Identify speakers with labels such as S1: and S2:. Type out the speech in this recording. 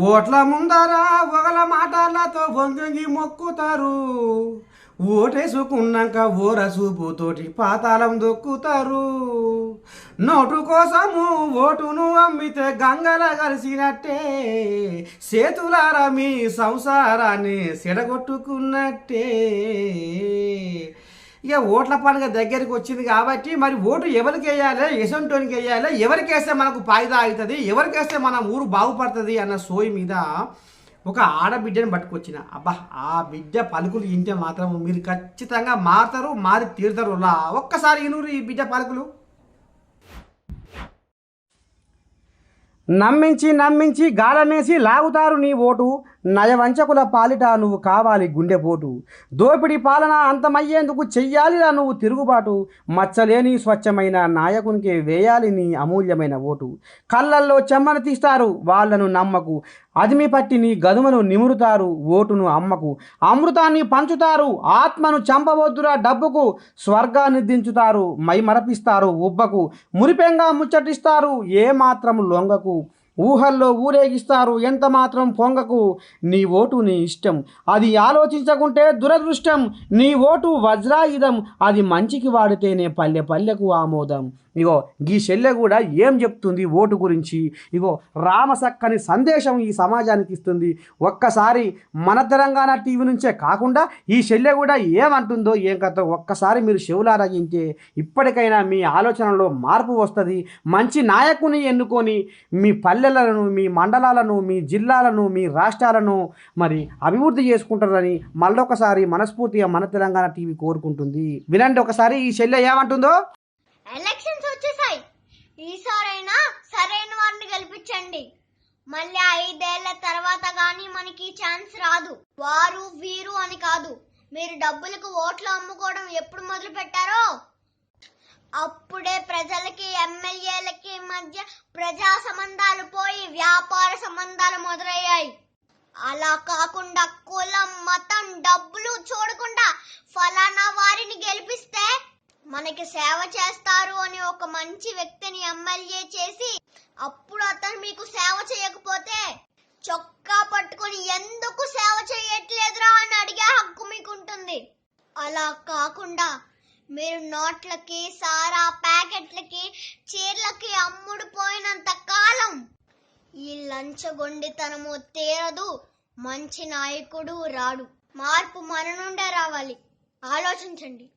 S1: ఓట్ల ముందర ఒకల మాటలతో వంగి మొక్కుతారు. ఓటేసుకున్నాక ఓర చూపుతోటి పాతాళం దొక్కుతారు. నోటు కోసము ఓటును అమ్మితే గంగల కలిసినట్టే, చేతులారా మీ సంసారాన్ని సెడగొట్టుకున్నట్టే. ఇక ఓట్ల పండుగ దగ్గరికి వచ్చింది కాబట్టి మరి ఓటు ఎవరికి వేయాలి, ఎసంటోనికి వేయాలి, ఎవరికి వేస్తే మనకు ఫాయిదా అవుతుంది, ఎవరికి వేస్తే మన ఊరు బాగుపడుతుంది అన్న సోయి మీద ఒక ఆడబిడ్డని పట్టుకొచ్చిన. అబ్బా, ఆ బిడ్డ పలుకులు వింటే మాత్రం మీరు ఖచ్చితంగా మారుతారు, మారి తీరుతారు. ఒక్కసారి ఇనూరు ఈ బిడ్డ పలుకులు. నమ్మించి నమ్మించి గాలమేసి లాగుతారు నీ ఓటు, నయవంచకుల పాలిట నువ్వు కావాలి గుండెపోటు. దోపిడి పాలన అంతమయ్యేందుకు చెయ్యాలిరా నువ్వు తిరుగుబాటు. మచ్చలేని స్వచ్ఛమైన నాయకునికి వేయాలి నీ అమూల్యమైన ఓటు. కళ్ళల్లో చెమ్మను తీస్తారు వాళ్లను నమ్మకు, అదిమి పట్టి నీ గదుమను నిమురుతారు ఓటును అమ్మకు. అమృతాన్ని పంచుతారు ఆత్మను చంపవద్దురా డబ్బుకు, స్వర్గాన్ని దించుతారు మై మరపిస్తారు ఉబ్బకు. మురిపెంగా ముచ్చటిస్తారు ఏమాత్రం లొంగకు, ఊహల్లో ఊరేగిస్తారు ఎంత మాత్రం పొంగకు. నీ ఓటు నీ ఇష్టం, అది ఆలోచించకుంటే దురదృష్టం. నీ ఓటు వజ్రాయుధం, అది మంచికి వాడితేనే పల్లె పల్లెకు ఆమోదం. ఇగో ఈ చెల్లె కూడా ఏం చెప్తుంది ఓటు గురించి, ఇగో రామసక్కని సందేశం ఈ సమాజానికి ఇస్తుంది. ఒక్కసారి మన తెలంగాణ టీవీ నుంచే కాకుండా ఈ చెల్లె కూడా ఏమంటుందో ఏం కథ ఒక్కసారి మీరు చెవులారగింటే ఇప్పటికైనా మీ ఆలోచనలో మార్పు వస్తుంది. మంచి నాయకుని ఎన్నుకొని మీ పల్లెలను, మీ మండలాలను, మీ జిల్లాలను, మీ రాష్ట్రాలను మరి అభివృద్ధి చేసుకుంటారని మళ్ళొకసారి మనస్ఫూర్తిగా మన తెలంగాణ టీవీ కోరుకుంటుంది. వినండి ఒకసారి ఈ చెల్లె ఏమంటుందో.
S2: ఎలక్షన్స్ వచ్చేసాయి, ఈసారైనా సరైన వారిని గెలిపించండి. మళ్ళీ 5 ఏళ్ల తర్వాత గానీ మనకి ఛాన్స్ రాదు. వారు వీరు అని కాదు, మీరు డబ్బులకు ఓట్లు అమ్ముకోవడం ఎప్పుడు మొదలు పెట్టారో అప్పుడే ప్రజలకి ఎమ్మెల్యేలకి మధ్య ప్రజా సంబంధాలు పోయి వ్యాపార సంబంధాలు మొదలయ్యాయి. అలా కాకుండా కులం, మతం, డబ్బులు చూడకుండా ఫలానా వారిని గెలిపిస్తే మనకి సేవ చేస్తారు అని ఒక మంచి వ్యక్తిని ఎమ్మెల్యే చేసి, అప్పుడు అతను మీకు సేవ చేయకపోతే చొక్కా పట్టుకొని ఎందుకు సేవ చేయట్లేదురా అని అడిగే హక్కు మీకు ఉంటుంది. అలా కాకుండా మీరు నోట్లకి, సారా ప్యాకెట్లకి, చీరలకి అమ్ముడు పోయినంత కాలం ఈ లంచగొండితనము తీరదు, మంచి నాయకుడు రాడు. మార్పు మన నుండే రావాలి, ఆలోచించండి.